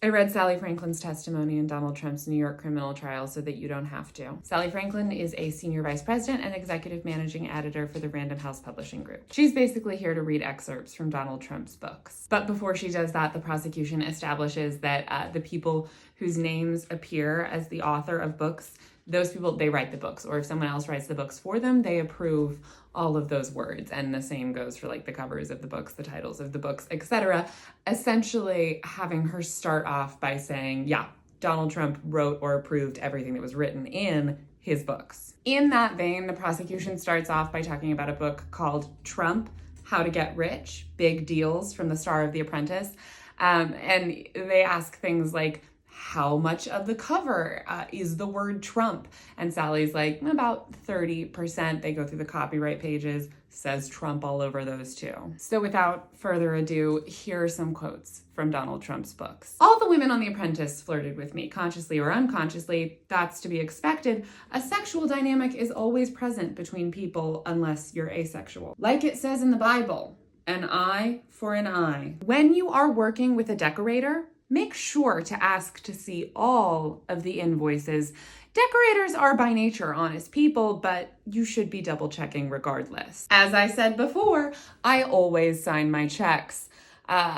I read Sally Franklin's testimony in Donald Trump's New York criminal trial so that you don't have to. Sally Franklin is a senior vice president and executive managing editor for the Random House Publishing Group. She's basically here to read excerpts from Donald Trump's books. But before she does that, the prosecution establishes that the people whose names appear as the author of books, those people, they write the books, or if someone else writes the books for them, they approve all of those words. And the same goes for like the covers of the books, the titles of the books, etc. Essentially having her start off by saying, yeah, Donald Trump wrote or approved everything that was written in his books. In that vein, the prosecution starts off by talking about a book called Trump, How to Get Rich, Big Deals from the star of The Apprentice. And they ask things like, how much of the cover is the word Trump? And Sally's like, about 30%. They go through the copyright pages, says Trump all over those too. So without further ado, here are some quotes from Donald Trump's books. All the women on The Apprentice flirted with me, consciously or unconsciously. That's to be expected. A sexual dynamic is always present between people unless you're asexual. Like it says in the Bible, an eye for an eye. When you are working with a decorator, make sure to ask to see all of the invoices. Decorators are by nature honest people, but you should be double checking regardless. As I said before, I always sign my checks,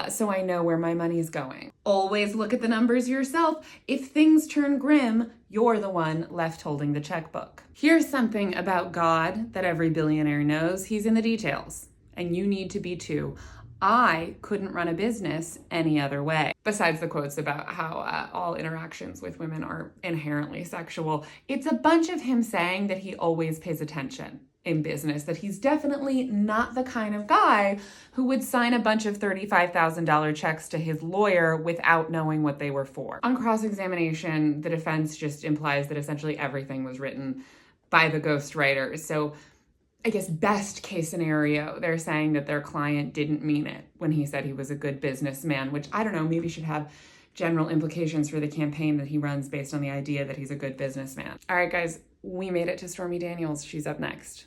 so I know where my money's going. Always look at the numbers yourself. If things turn grim, you're the one left holding the checkbook. Here's something about God that every billionaire knows. He's in the details, and you need to be too. I couldn't run a business any other way. Besides the quotes about how all interactions with women are inherently sexual, it's a bunch of him saying that he always pays attention in business, that he's definitely not the kind of guy who would sign a bunch of $35,000 checks to his lawyer without knowing what they were for. On cross-examination, the defense just implies that essentially everything was written by the ghostwriter. So I guess best case scenario, they're saying that their client didn't mean it when he said he was a good businessman, which I don't know, maybe should have general implications for the campaign that he runs based on the idea that he's a good businessman. All right, guys, we made it to Stormy Daniels. She's up next.